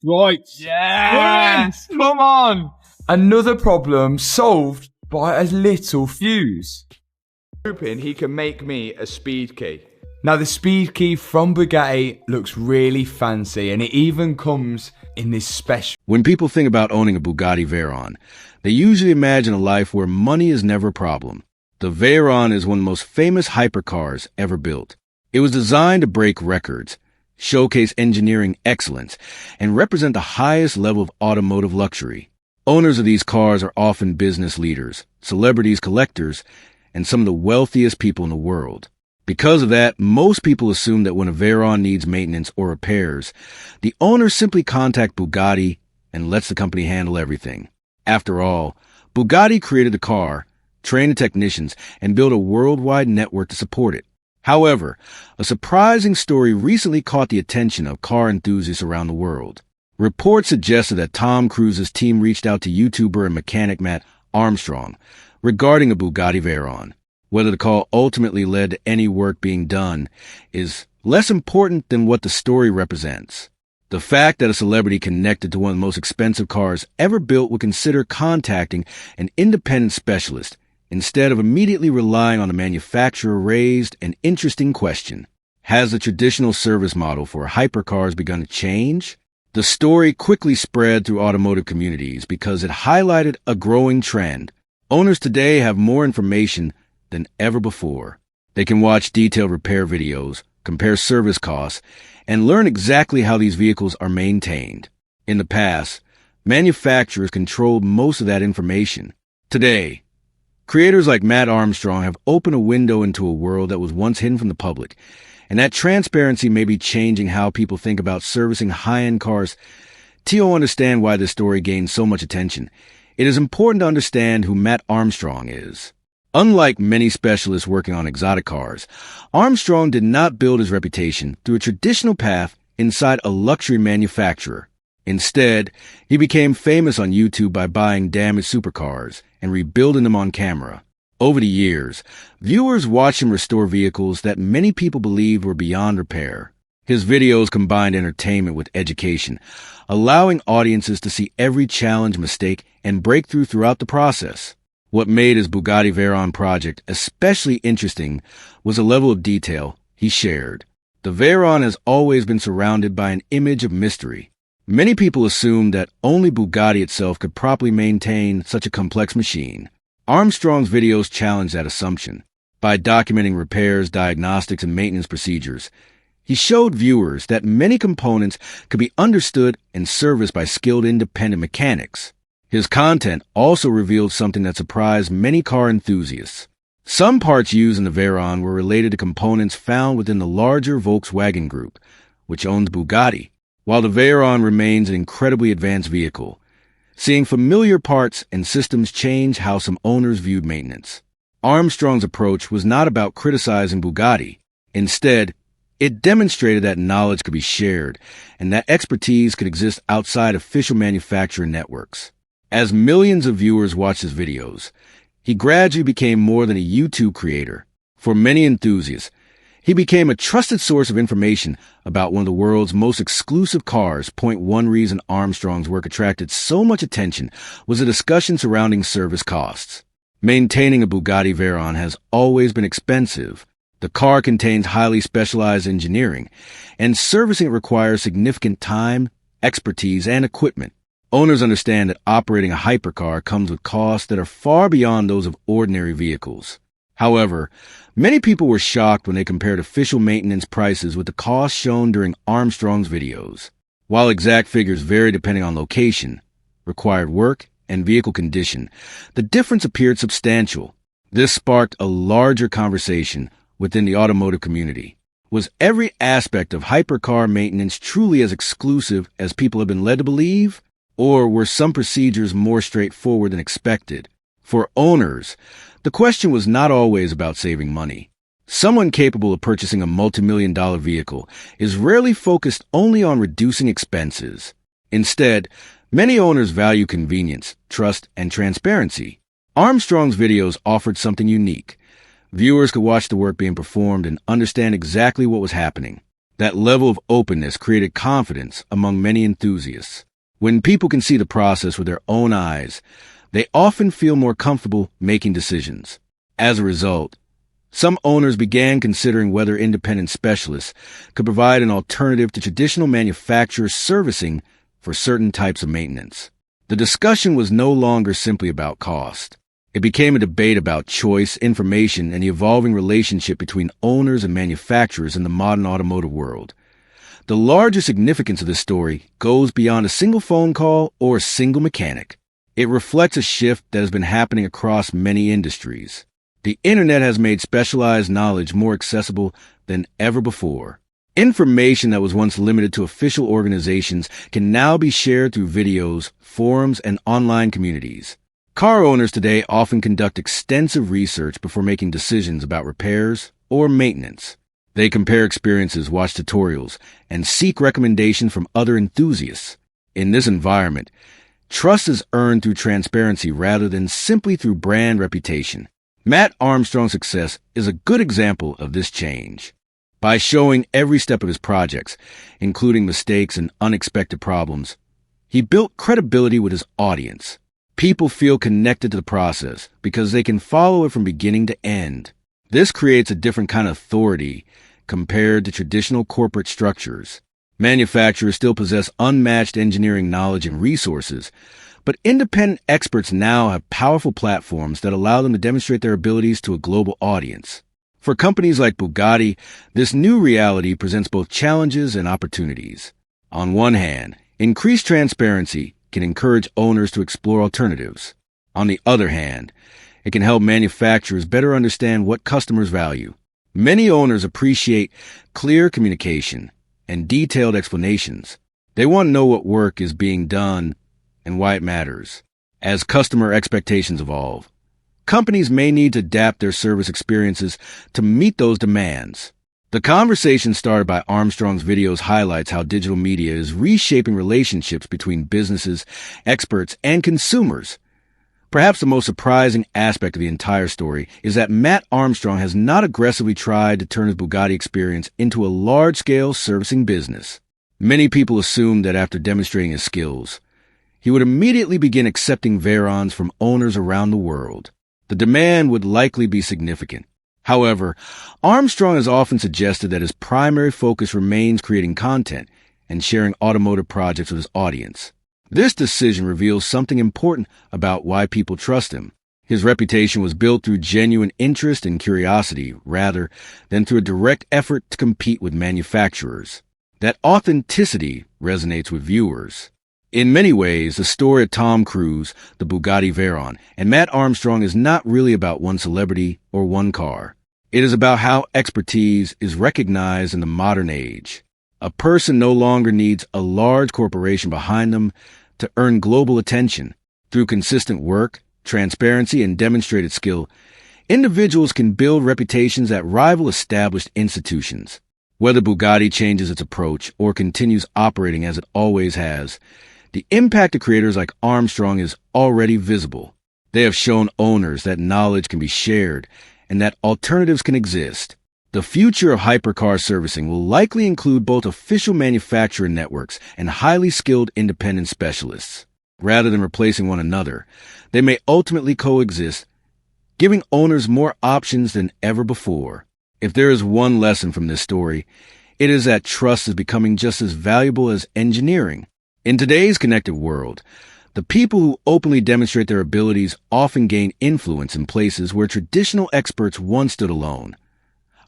Right. Yes! Come on! Another problem solved by a little fuse. Hoping he can make me a speed key. Now the speed key from Bugatti looks really fancy, and it even comes in this special. When people think about owning a BugattiVeyron, they usually imagine a life where money is never a problem. The Veyron is one of the most famous hypercars ever built. It was designed to break records, showcase engineering excellence, and represent the highest level of automotive luxury. Owners of these cars are often business leaders, celebrities, collectors, and some of the wealthiest people in the world. Because of that, most people assume that when a Veyron needs maintenance or repairs, the owner simply contacts Bugatti and lets the company handle everything. After all, Bugatti created the car, trained the technicians, and built a worldwide network to support it. However, a surprising story recently caught the attention of car enthusiasts around the world. Reports suggested that Tom Cruise's team reached out to YouTuber and mechanic MatArmstrong regarding a Bugatti Veyron. Whether the call ultimately led to any work being done is less important than what the story represents. The fact that a celebrity connected to one of the most expensive cars ever built would consider contacting an independent specialist instead of immediately relying on the manufacturer raised an interesting question. Has the traditional service model for hypercars begun to change? The story quickly spread through automotive communities because it highlighted a growing trend. Owners today have more information than ever before. They can watch detailed repair videos, compare service costs, and learn exactly how these vehicles are maintained. In the past, manufacturers controlled most of that information. Today, creators like MatArmstrong have opened a window into a world that was once hidden from the public, and that transparency may be changing how people think about servicing high-end cars. To understand why this story gained so much attention, it is important to understand who MatArmstrong is. Unlike many specialists working on ExoticCars, Armstrong did not build his reputation through a traditional path inside a luxury manufacturer. Instead, he became famous on YouTube by buying damaged supercars and rebuilding them on camera. Over the years, viewers watched him restore vehicles that many people believed were beyond repair. His videos combined entertainment with education, allowing audiences to see every challenge, mistake, and breakthrough throughout the process. What made his Bugatti Veyron project especially interesting was the level of detail he shared. The Veyron has always been surrounded by an image of mystery. Many people assumed that only Bugatti itself could properly maintain such a complex machine. Armstrong's videos challenged that assumption. By documenting repairs, diagnostics, and maintenance procedures, he showed viewers that many components could be understood and serviced by skilled independent mechanics. His content also revealed something that surprised many car enthusiasts. Some parts used in the Veyron were related to components found within the larger Volkswagen Group, which owns Bugatti. While the Veyron remains an incredibly advanced vehicle, seeing familiar parts and systems change how some owners viewed maintenance. Armstrong's approach was not about criticizing Bugatti. Instead, it demonstrated that knowledge could be shared and that expertise could exist outside official manufacturer networks. As millions of viewers watched his videos, he gradually became more than a YouTube creator. For many enthusiasts, he became a trusted source of information about one of the world's most exclusive cars. One reason Armstrong's work attracted so much attention was the discussion surrounding service costs. Maintaining a Bugatti Veyron has always been expensive. The car contains highly specialized engineering, and servicing it requires significant time, expertise, and equipment. Owners understand that operating a hypercar comes with costs that are far beyond those of ordinary vehicles. However, many people were shocked when they compared official maintenance prices with the costs shown during Armstrong's videos. While exact figures vary depending on location, required work, and vehicle condition, the difference appeared substantial. This sparked a larger conversation within the automotive community. Was every aspect of hypercar maintenance truly as exclusive as people have been led to believe? Or were some procedures more straightforward than expected? For owners, the question was not always about saving money. Someone capable of purchasing a multi-million-dollar vehicle is rarely focused only on reducing expenses. Instead, many owners value convenience, trust, and transparency. Armstrong's videos offered something unique. Viewers could watch the work being performed and understand exactly what was happening. That level of openness created confidence among many enthusiasts. When people can see the process with their own eyes, they often feel more comfortable making decisions. As a result, some owners began considering whether independent specialists could provide an alternative to traditional manufacturer servicing for certain types of maintenance. The discussion was no longer simply about cost. It became a debate about choice, information, and the evolving relationship between owners and manufacturers in the modern automotive world. The larger significance of this story goes beyond a single phone call or a single mechanic. It reflects a shift that has been happening across many industries. The internet has made specialized knowledge more accessible than ever before. Information that was once limited to official organizations can now be shared through videos, forums, and online communities. Car owners today often conduct extensive research before making decisions about repairs or maintenance. They compare experiences, watch tutorials, and seek recommendations from other enthusiasts. In this environment, trust is earned through transparency rather than simply through brand reputation. MatArmstrong's success is a good example of this change. By showing every step of his projects, including mistakes and unexpected problems, he built credibility with his audience. People feel connected to the process because they can follow it from beginning to end. This creates a different kind of authority compared to traditional corporate structures. Manufacturers still possess unmatched engineering knowledge and resources, but independent experts now have powerful platforms that allow them to demonstrate their abilities to a global audience. For companies like Bugatti, this new reality presents both challenges and opportunities. On one hand, increased transparency can encourage owners to explore alternatives. On the other hand, it can help manufacturers better understand what customers value. Many owners appreciate clear communication and detailed explanations. They want to know what work is being done and why it matters. As customer expectations evolve, companies may need to adapt their service experiences to meet those demands. The conversation started by Armstrong's videos highlights how digital media is reshaping relationships between businesses, experts, and consumers. Perhaps the most surprising aspect of the entire story is that MatArmstrong has not aggressively tried to turn his Bugatti experience into a large-scale servicing business. Many people assumed that after demonstrating his skills, he would immediately begin accepting Veyrons from owners around the world. The demand would likely be significant. However, Armstrong has often suggested that his primary focus remains creating content and sharing automotive projects with his audience. This decision reveals something important about why people trust him. His reputation was built through genuine interest and curiosity rather than through a direct effort to compete with manufacturers. That authenticity resonates with viewers. In many ways, the story of Tom Cruise, the BugattiVeyron, and MatArmstrong is not really about one celebrity or one car. It is about how expertise is recognized in the modern age. A person no longer needs a large corporation behind them to earn global attention. Through consistent work, transparency, and demonstrated skill, individuals can build reputations that rival established institutions. Whether Bugatti changes its approach or continues operating as it always has, the impact of creators like Armstrong is already visible. They have shown owners that knowledge can be shared and that alternatives can exist. The future of hypercar servicing will likely include both official manufacturer networks and highly skilled independent specialists. Rather than replacing one another, they may ultimately coexist, giving owners more options than ever before. If there is one lesson from this story, it is that trust is becoming just as valuable as engineering. In today's connected world, the people who openly demonstrate their abilities often gain influence in places where traditional experts once stood alone.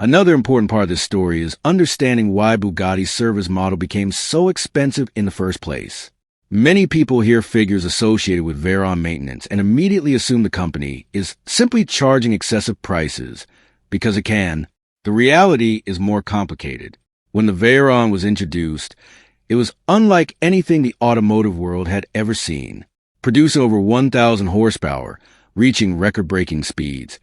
Another important part of this story is understanding why Bugatti's service model became so expensive in the first place. Many people hear figures associated with Veyron maintenance and immediately assume the company is simply charging excessive prices because it can. The reality is more complicated. When the Veyron was introduced, it was unlike anything the automotive world had ever seen. Producing over 1,000 horsepower, reaching record-breaking speeds,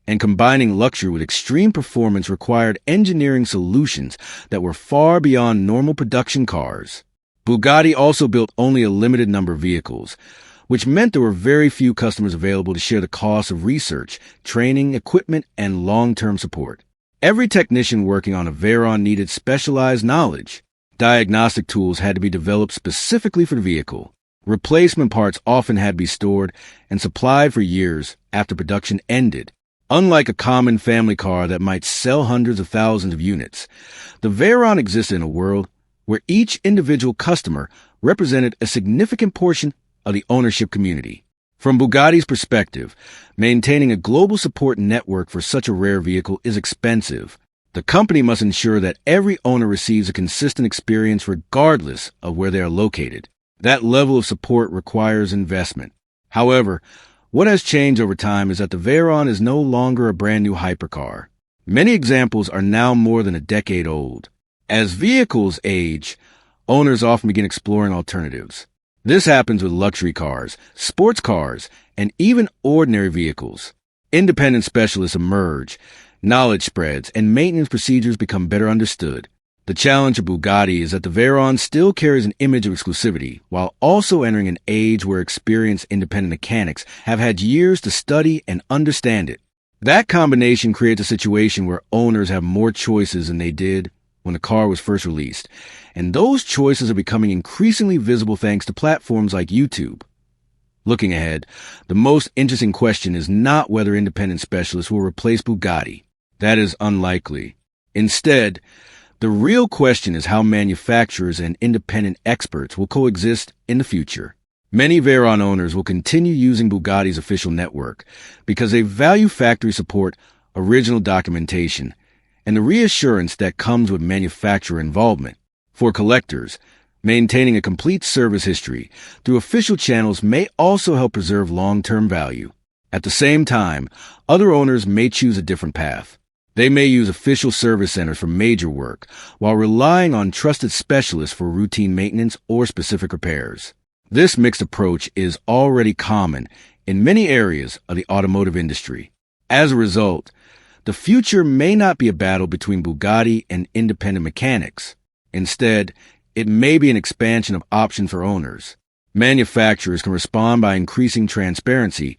and combining luxury with extreme performance required engineering solutions that were far beyond normal production cars. Bugatti also built only a limited number of vehicles, which meant there were very few customers available to share the costs of research, training, equipment, and long-term support. Every technician working on a Veyron needed specialized knowledge. Diagnostic tools had to be developed specifically for the vehicle. Replacement parts often had to be stored and supplied for years after production ended. Unlike a common family car that might sell hundreds of thousands of units, the Veyron existed in a world where each individual customer represented a significant portion of the ownership community. From Bugatti's perspective, maintaining a global support network for such a rare vehicle is expensive. The company must ensure that every owner receives a consistent experience regardless of where they are located. That level of support requires investment. However, what has changed over time is that the Veyron is no longer a brand new hypercar. Many examples are now more than a decade old. As vehicles age, owners often begin exploring alternatives. This happens with luxury cars, sports cars, and even ordinary vehicles. Independent specialists emerge, knowledge spreads, and maintenance procedures become better understood. The challenge of Bugatti is that the Veyron still carries an image of exclusivity, while also entering an age where experienced independent mechanics have had years to study and understand it. That combination creates a situation where owners have more choices than they did when the car was first released, and those choices are becoming increasingly visible thanks to platforms like YouTube. Looking ahead, the most interesting question is not whether independent specialists will replace Bugatti. That is unlikely. Instead, the real question is how manufacturers and independent experts will coexist in the future. Many Veyron owners will continue using Bugatti's official network because they value factory support, original documentation, and the reassurance that comes with manufacturer involvement. For collectors, maintaining a complete service history through official channels may also help preserve long-term value. At the same time, other owners may choose a different path. They may use official service centers for major work, while relying on trusted specialists for routine maintenance or specific repairs. This mixed approach is already common in many areas of the automotive industry. As a result, the future may not be a battle between Bugatti and independent mechanics. Instead, it may be an expansion of options for owners. Manufacturers can respond by increasing transparency,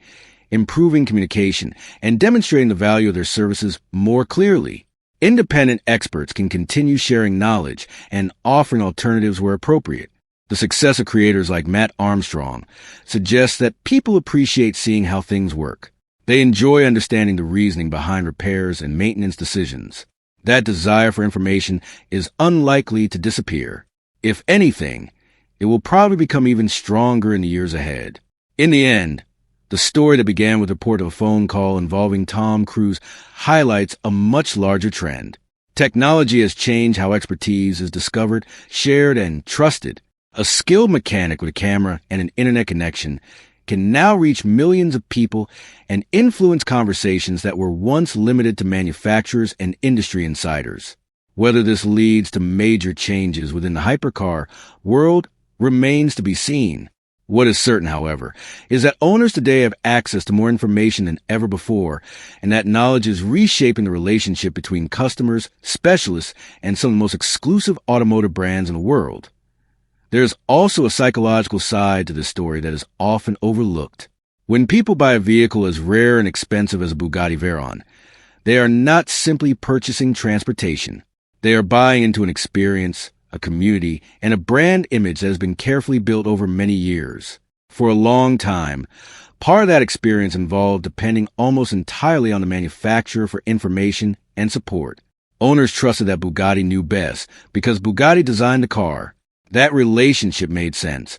improving communication, and demonstrating the value of their services more clearly. Independent experts can continue sharing knowledge and offering alternatives where appropriate. The success of creators like MatArmstrong suggests that people appreciate seeing how things work. They enjoy understanding the reasoning behind repairs and maintenance decisions. That desire for information is unlikely to disappear. If anything, it will probably become even stronger in the years ahead. In the end, the story that began with the report of a phone call involving Tom Cruise highlights a much larger trend. Technology has changed how expertise is discovered, shared, and trusted. A skilled mechanic with a camera and an internet connection can now reach millions of people and influence conversations that were once limited to manufacturers and industry insiders. Whether this leads to major changes within the hypercar world remains to be seen. What is certain, however, is that owners today have access to more information than ever before, and that knowledge is reshaping the relationship between customers, specialists, and some of the most exclusive automotive brands in the world. There is also a psychological side to this story that is often overlooked. When people buy a vehicle as rare and expensive as a Bugatti Veyron, they are not simply purchasing transportation. They are buying into an experience, a community, and a brand image that has been carefully built over many years. For a long time, part of that experience involved depending almost entirely on the manufacturer for information and support. Owners trusted that Bugatti knew best because Bugatti designed the car. That relationship made sense,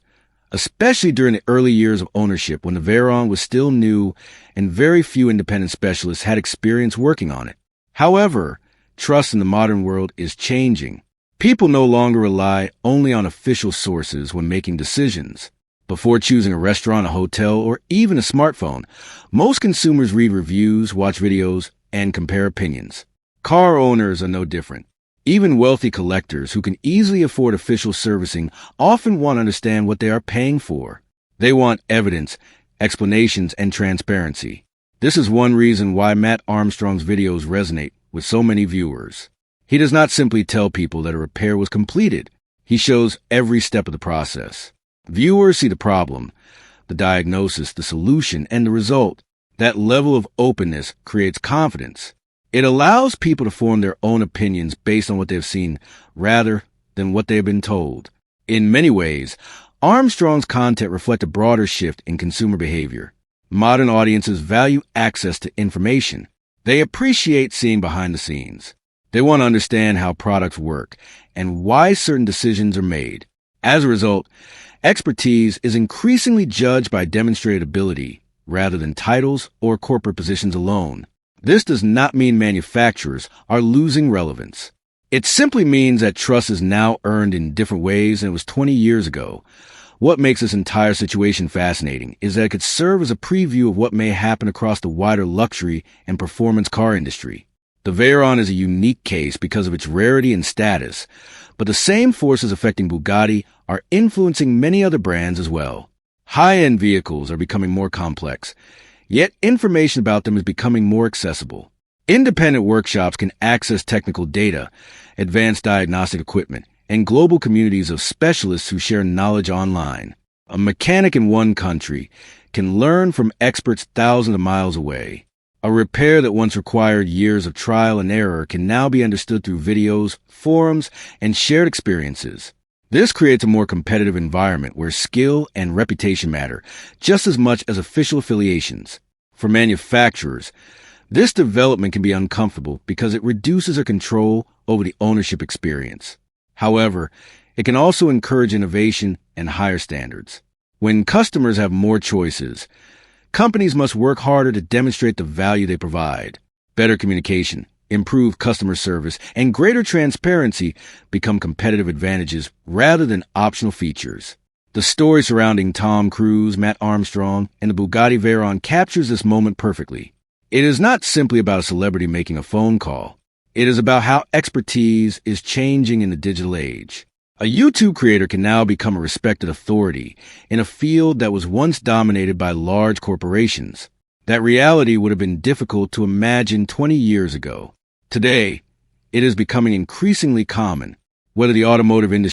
especially during the early years of ownership when the Veyron was still new and very few independent specialists had experience working on it. However, trust in the modern world is changing. People no longer rely only on official sources when making decisions. Before choosing a restaurant, a hotel, or even a smartphone, most consumers read reviews, watch videos, and compare opinions. Car owners are no different. Even wealthy collectors who can easily afford official servicing often want to understand what they are paying for. They want evidence, explanations, and transparency. This is one reason why MatArmstrong's videos resonate with so many viewers. He does not simply tell people that a repair was completed. He shows every step of the process. Viewers see the problem, the diagnosis, the solution, and the result. That level of openness creates confidence. It allows people to form their own opinions based on what they've seen rather than what they've been told. In many ways, Armstrong's content reflects a broader shift in consumer behavior. Modern audiences value access to information. They appreciate seeing behind the scenes. They want to understand how products work and why certain decisions are made. As a result, expertise is increasingly judged by demonstrated ability rather than titles or corporate positions alone. This does not mean manufacturers are losing relevance. It simply means that trust is now earned in different ways than it was 20 years ago. What makes this entire situation fascinating is that it could serve as a preview of what may happen across the wider luxury and performance car industry. The Veyron is a unique case because of its rarity and status, but the same forces affecting Bugatti are influencing many other brands as well. High-end vehicles are becoming more complex, yet information about them is becoming more accessible. Independent workshops can access technical data, advanced diagnostic equipment, and global communities of specialists who share knowledge online. A mechanic in one country can learn from experts thousands of miles away. A repair that once required years of trial and error can now be understood through videos, forums, and shared experiences. This creates a more competitive environment where skill and reputation matter just as much as official affiliations. For manufacturers, this development can be uncomfortable because it reduces their control over the ownership experience. However, it can also encourage innovation and higher standards. When customers have more choices, companies must work harder to demonstrate the value they provide. Better communication, improved customer service, and greater transparency become competitive advantages rather than optional features. The story surrounding Tom Cruise, MatArmstrong, and the BugattiVeyron captures this moment perfectly. It is not simply about a celebrity making a phone call. It is about how expertise is changing in the digital age. A YouTube creator can now become a respected authority in a field that was once dominated by large corporations. That reality would have been difficult to imagine 20 years ago. Today, it is becoming increasingly common. Whether the automotive industry